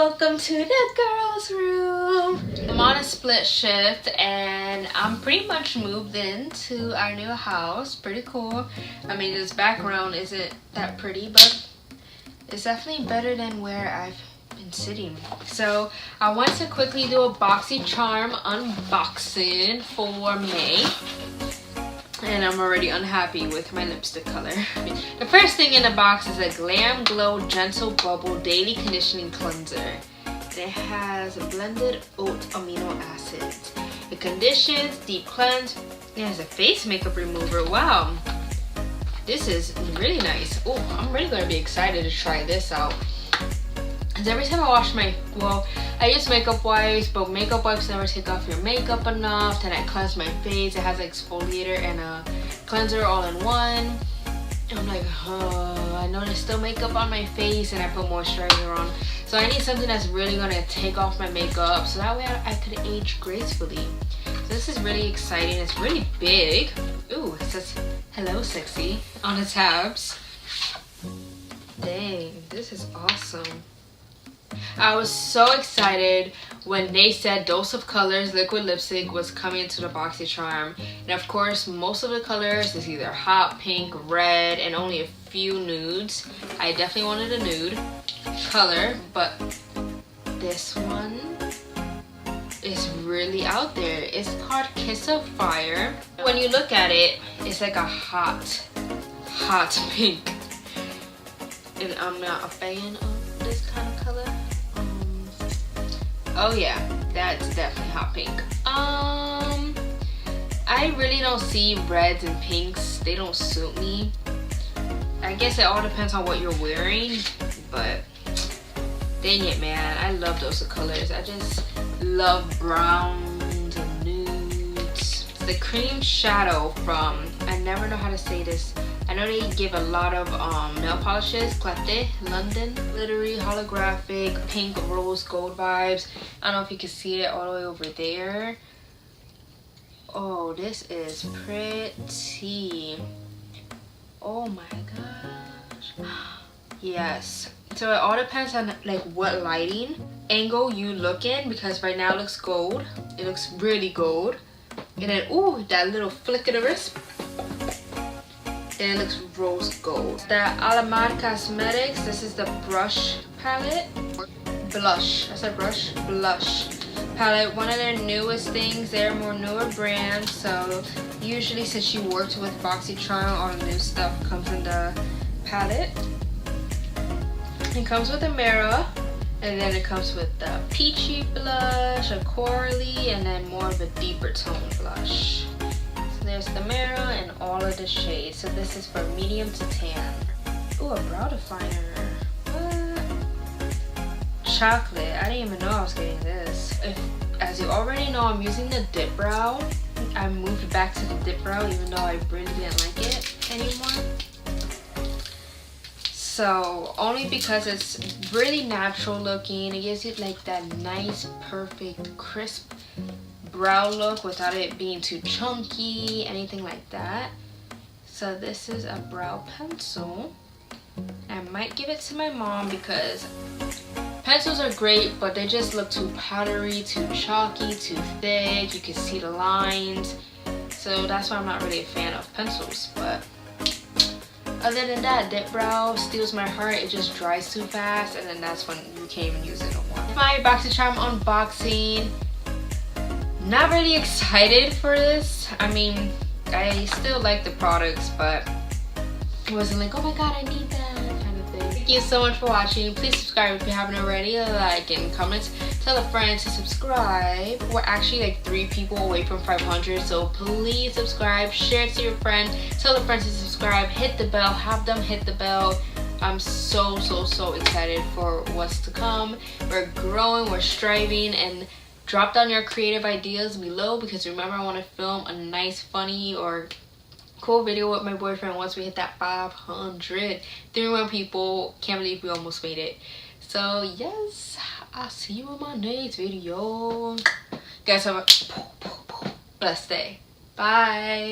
welcome to the girls' room. I'm on a split shift and I'm pretty much moved into our new house. Pretty cool. I mean, this background isn't that pretty, but it's definitely better than where I've been sitting. So I want to quickly do a Boxycharm unboxing for May. And I'm already unhappy with my lipstick color. The first thing in the box is a Glam Glow Gentle Bubble Daily Conditioning Cleanser. It has blended oat amino acids. It conditions, deep cleanse. It has a face makeup remover. Wow, this is really nice. Oh, I'm really gonna be excited to try this out. Because every time I wash my, I use makeup wipes, but makeup wipes never take off your makeup enough. Then I cleanse my face. It has an exfoliator and a cleanser all in one. And I'm like, I know there's still makeup on my face and I put moisturizer on. So I need something that's really gonna take off my makeup so that way I could age gracefully. So this is really exciting. It's really big. Ooh, it says, hello sexy on the tabs. Dang, this is awesome. I was so excited when they said Dose of Colors liquid lipstick was coming to the Boxycharm. And of course, most of the colors is either hot pink, red, and only a few nudes. I definitely wanted a nude color, but this one is really out there. It's called Kiss of Fire. When you look at it, it's like a hot pink. And I'm not a fan of this kind of color. Oh yeah, that's definitely hot pink. I really don't see reds and pinks. They don't suit me. I guess it all depends on what you're wearing, but dang it, man, I love those colors. I just love browns and nudes. The cream shadow from, I never know how to say this. I know they give a lot of nail polishes. Clefte, London, glittery, holographic, pink, rose, gold vibes. I don't know if you can see it all the way over there. Oh, this is pretty. Oh my gosh. Yes. So it all depends on like what lighting angle you look in, because right now it looks gold. It looks really gold. And then, ooh, that little flick of the wrist. And it looks rose gold. The Alamar Cosmetics, this is the brush palette. Blush, I said brush? Blush palette. One of their newest things. They're more newer brands. So usually since you worked with Boxycharm, all the new stuff comes in the palette. It comes with a mirror. And then it comes with the peachy blush, a corally, and then more of a deeper tone blush. There's the mirror and all of the shades. So this is for medium to tan. Ooh, a brow definer. What? Chocolate. I didn't even know I was getting this. As you already know, I'm using the dip brow. I moved back to the dip brow even though I really didn't like it anymore. So only because it's really natural looking. It gives you like that nice, perfect, crisp brow look without it being too chunky, anything like that. So this is a brow pencil. I might give it to my mom because pencils are great, but they just look too powdery, too chalky, too thick. You can see the lines. So that's why I'm not really a fan of pencils. But other than that, dip brow steals my heart. It just dries too fast, and then that's when you can't even use it no more. My Boxycharm unboxing. Not really excited for this. I mean, I still like the products, but it wasn't like, oh my god, I need that kind of thing. Thank you so much for watching. Please subscribe if you haven't already. Like and comment. Tell a friend to subscribe. We're actually like 3 people away from 500, so please subscribe. Share it to your friend. Tell a friend to subscribe. Hit the bell. Have them hit the bell. I'm so excited for what's to come. We're growing. We're striving, and drop down your creative ideas below, because remember, I want to film a nice, funny, or cool video with my boyfriend once we hit that 500. 31 people. Can't believe we almost made it. So yes, I'll see you in my next video. Guys, have a blessed day. Bye.